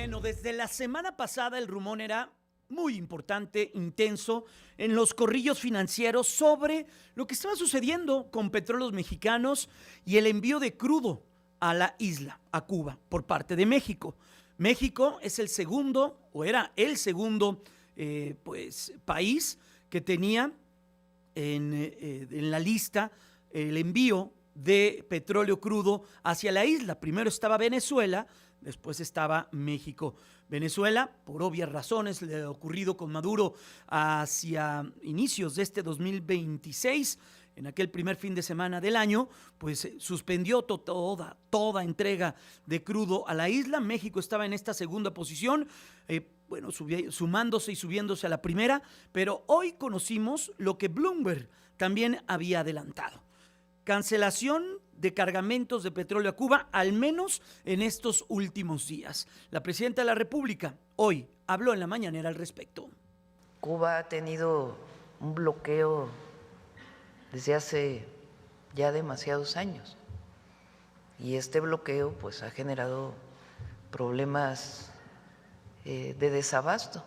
Bueno, desde la semana pasada el rumor era muy importante, intenso, en los corrillos financieros sobre lo que estaba sucediendo con Petróleos Mexicanos y el envío de crudo a la isla, a Cuba, por parte de México. México es el segundo, o era el segundo, país que tenía en la lista el envío de petróleo crudo hacia la isla. Primero estaba Venezuela, después estaba México. Venezuela, por obvias razones, le ha ocurrido con Maduro hacia inicios de este 2026, en aquel primer fin de semana del año, pues suspendió toda entrega de crudo a la isla. México estaba en esta segunda posición, sumándose y subiéndose a la primera, pero hoy conocimos lo que Bloomberg también había adelantado: cancelación de cargamentos de petróleo a Cuba, al menos en estos últimos días. La presidenta de la República hoy habló en la mañanera al respecto. Cuba ha tenido un bloqueo desde hace ya demasiados años y este bloqueo pues ha generado problemas de desabasto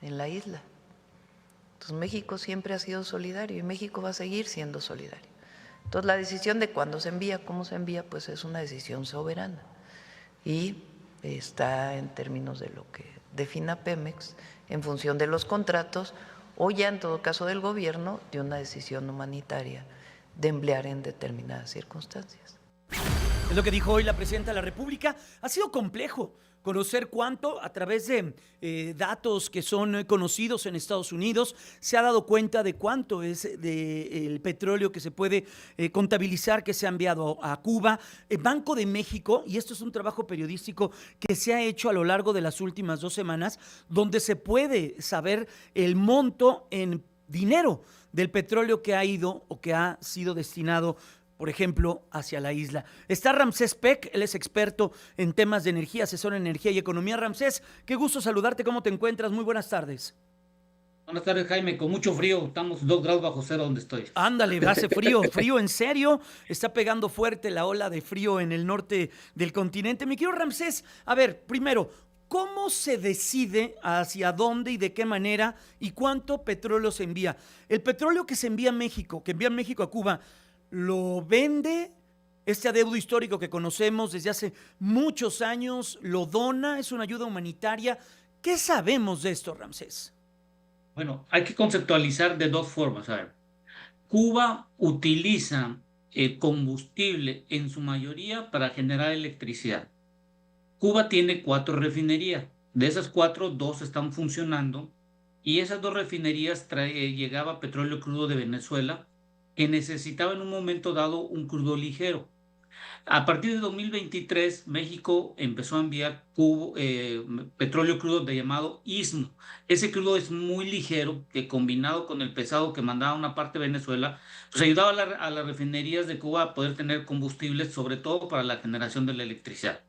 en la isla. Entonces México siempre ha sido solidario y México va a seguir siendo solidario. Entonces la decisión de cuándo se envía, cómo se envía, pues es una decisión soberana y está en términos de lo que defina Pemex en función de los contratos o ya en todo caso del gobierno de una decisión humanitaria de emplear en determinadas circunstancias. Es lo que dijo hoy la presidenta de la República. Ha sido complejo conocer cuánto, a través de datos que son conocidos en Estados Unidos, se ha dado cuenta de cuánto es el petróleo que se puede contabilizar que se ha enviado a Cuba. El Banco de México, y esto es un trabajo periodístico que se ha hecho a lo largo de las últimas 2 semanas, donde se puede saber el monto en dinero del petróleo que ha ido o que ha sido destinado, por ejemplo, hacia la isla. Está Ramsés Peck, él es experto en temas de energía, asesor en energía y economía. Ramsés, qué gusto saludarte, ¿cómo te encuentras? Muy buenas tardes. Buenas tardes, Jaime, con mucho frío, estamos 2 grados bajo cero donde estoy. Ándale, hace frío, frío en serio, está pegando fuerte la ola de frío en el norte del continente. Mi querido Ramsés, a ver, primero, ¿cómo se decide hacia dónde y de qué manera y cuánto petróleo se envía? El petróleo que se envía a México, que envía México a Cuba, ¿lo vende este adeudo histórico que conocemos desde hace muchos años? ¿Lo dona? ¿Es una ayuda humanitaria? ¿Qué sabemos de esto, Ramsés? Bueno, hay que conceptualizar de dos formas. A ver, Cuba utiliza combustible en su mayoría para generar electricidad. Cuba tiene 4 refinerías. De esas 4, 2 están funcionando y esas 2 refinerías llegaba petróleo crudo de Venezuela que necesitaba en un momento dado un crudo ligero. A partir de 2023, México empezó a enviar petróleo crudo de llamado Istmo. Ese crudo es muy ligero, que combinado con el pesado que mandaba una parte de Venezuela, pues ayudaba a las refinerías de Cuba a poder tener combustibles, sobre todo para la generación de la electricidad.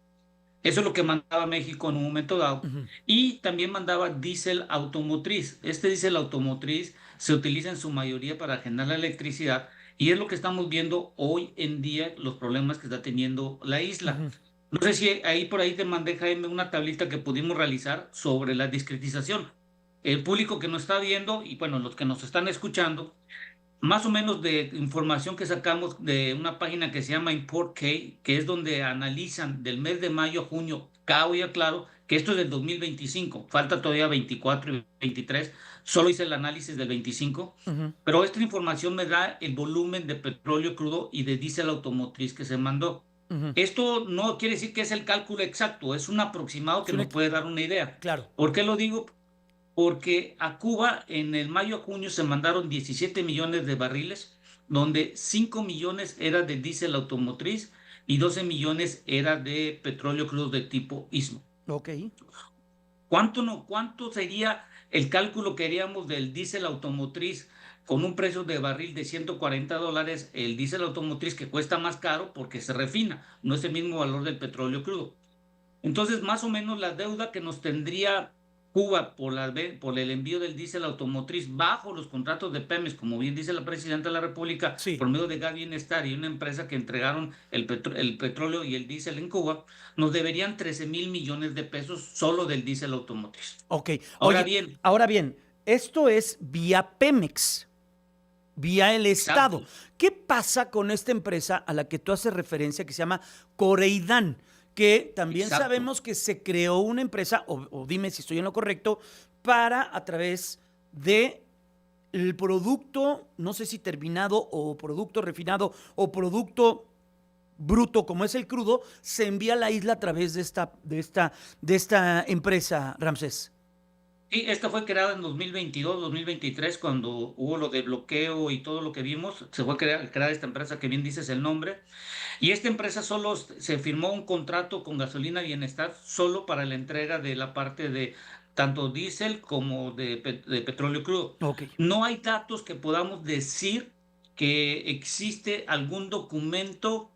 Eso es lo que mandaba México en un momento dado. Ujú. Y también mandaba diésel automotriz. Este diésel automotriz se utiliza en su mayoría para generar la electricidad y es lo que estamos viendo hoy en día, los problemas que está teniendo la isla. Ujú. No sé si ahí por ahí te mandé, Jaime, una tablita que pudimos realizar sobre la discretización. El público que nos está viendo y bueno, los que nos están escuchando, más o menos de información que sacamos de una página que se llama ImportK, que es donde analizan del mes de mayo a junio, cao y claro, que esto es del 2025, falta todavía 24 y 23, solo hice el análisis del 25, Ujú. pero esta información me da el volumen de petróleo crudo y de diésel automotriz que se mandó. Ujú. Esto no quiere decir que es el cálculo exacto, es un aproximado Es que un nos puede dar una idea. Claro. ¿Por qué lo digo? Porque a Cuba en el mayo a junio se mandaron 17 millones de barriles, donde 5 millones era de diésel automotriz y 12 millones era de petróleo crudo de tipo Istmo. Ok. ¿Cuánto sería el cálculo que haríamos del diésel automotriz con un precio de barril de $140? El diésel automotriz que cuesta más caro porque se refina, no es el mismo valor del petróleo crudo. Entonces, más o menos la deuda que nos tendría Cuba por el envío del diésel automotriz bajo los contratos de Pemex, como bien dice la presidenta de la República, Sí. por medio de Gas Bienestar y una empresa que entregaron el petróleo y el diésel en Cuba, nos deberían 13,000 millones de pesos solo del diésel automotriz. Ok. Ahora Oye, bien, ahora bien, esto es vía Pemex, vía el Estado. exacto. ¿Qué pasa con esta empresa a la que tú haces referencia que se llama Coreidán? Que también Exacto. sabemos que se creó una empresa, o dime si estoy en lo correcto, para a través de el producto, no sé si terminado o producto refinado o producto bruto como es el crudo, se envía a la isla a través de esta empresa, Ramsés. Sí, esta fue creada en 2022, 2023, cuando hubo lo de bloqueo y todo lo que vimos, se fue creada esta empresa que bien dices el nombre, y esta empresa solo se firmó un contrato con Gasolina Bienestar solo para la entrega de la parte de tanto diésel como de petróleo crudo. Ok. No hay datos que podamos decir que existe algún documento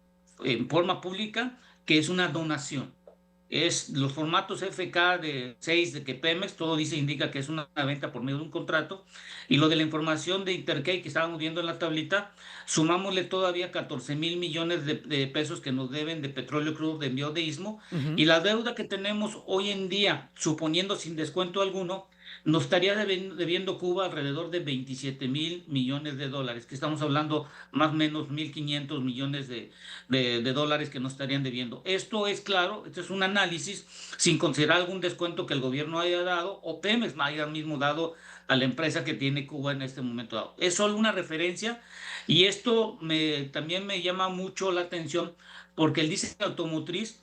en forma pública que es una donación. Es los formatos FK de 6 de que Pemex, todo dice, indica que es una venta por medio de un contrato. Y lo de la información de Interkey que estábamos viendo en la tablita, sumámosle todavía 14,000 millones de pesos que nos deben de petróleo crudo de envío de Istmo. Ujú. Y la deuda que tenemos hoy en día, suponiendo sin descuento alguno, nos estaría debiendo Cuba alrededor de 27,000 millones de dólares, que estamos hablando más o menos 1,500 millones de dólares que nos estarían debiendo. Esto es claro, esto es un análisis sin considerar algún descuento que el gobierno haya dado o Pemex haya mismo dado a la empresa que tiene Cuba en este momento dado. Es solo una referencia y esto también me llama mucho la atención porque el diésel automotriz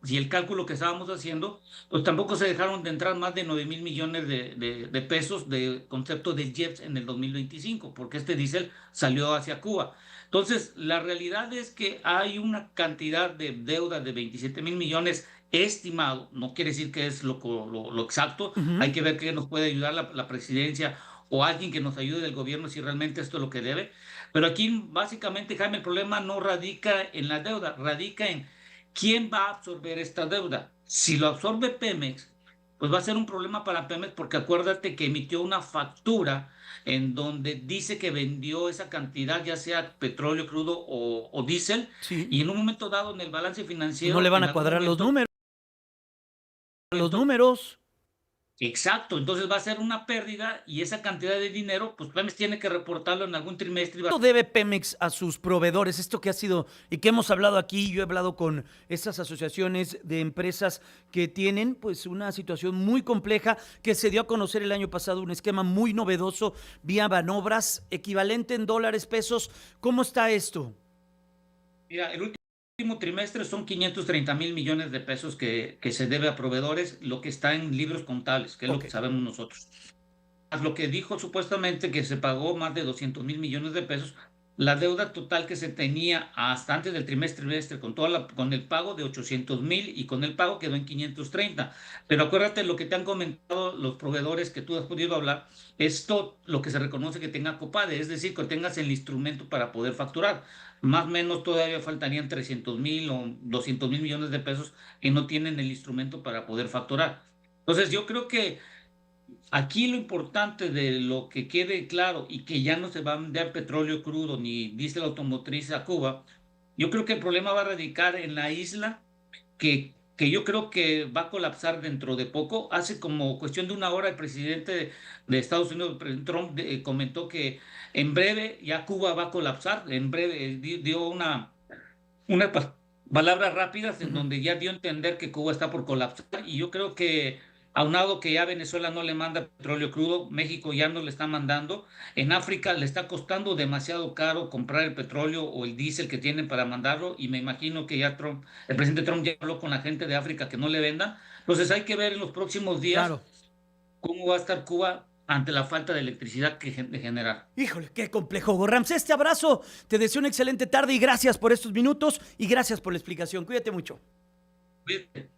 y el cálculo que estábamos haciendo, pues tampoco se dejaron de entrar más de 9,000 millones de pesos de concepto de JEPs en el 2025, porque este diésel salió hacia Cuba. Entonces, la realidad es que hay una cantidad de deuda de 27,000 millones estimado, no quiere decir que es lo exacto, Ujú. hay que ver qué nos puede ayudar la presidencia o alguien que nos ayude del gobierno si realmente esto es lo que debe. Pero aquí, básicamente, Jaime, el problema no radica en la deuda, radica en ¿quién va a absorber esta deuda? Si lo absorbe Pemex, pues va a ser un problema para Pemex porque acuérdate que emitió una factura en donde dice que vendió esa cantidad, ya sea petróleo crudo o diésel, Sí. y en un momento dado en el balance Pues no le financiero, van en a algún cuadrar los momento, números. Los números. exacto, entonces va a ser una pérdida y esa cantidad de dinero, pues Pemex tiene que reportarlo en algún trimestre. ¿Cuánto debe Pemex a sus proveedores? Esto que ha sido y que hemos hablado aquí, yo he hablado con estas asociaciones de empresas que tienen pues una situación muy compleja que se dio a conocer el año pasado, un esquema muy novedoso vía Banobras, equivalente en dólares, pesos. ¿Cómo está esto? Mira, el último trimestre son 530,000 millones de pesos que se debe a proveedores, lo que está en libros contables, que es lo Ok. que sabemos nosotros. Más lo que dijo supuestamente que se pagó más de 200,000 millones de pesos, la deuda total que se tenía hasta antes del trimestre con con el pago de 800,000 y con el pago quedó en 530. Pero acuérdate lo que te han comentado los proveedores que tú has podido hablar, esto lo que se reconoce que tenga COPADE, es decir, que tengas el instrumento para poder facturar. Más o menos todavía faltarían 300,000 o 200,000 millones de pesos que no tienen el instrumento para poder facturar. Entonces yo creo que aquí lo importante de lo que quede claro y que ya no se va a vender petróleo crudo ni diésel automotriz a Cuba, yo creo que el problema va a radicar en la isla que yo creo que va a colapsar dentro de poco. Hace como cuestión de una hora el presidente de Estados Unidos, el presidente Trump, comentó que en breve ya Cuba va a colapsar, en breve dio unas palabras rápidas en Ujú. donde ya dio a entender que Cuba está por colapsar y yo creo que aunado que ya Venezuela no le manda petróleo crudo, México ya no le está mandando, en África le está costando demasiado caro comprar el petróleo o el diésel que tienen para mandarlo y me imagino que ya el presidente Trump ya habló con la gente de África que no le vendan. Entonces hay que ver en los próximos días Claro. cómo va a estar Cuba ante la falta de electricidad que de generar. Híjole, qué complejo. Ramsés, te abrazo. Te deseo una excelente tarde y gracias por estos minutos y gracias por la explicación. Cuídate mucho. Cuídate.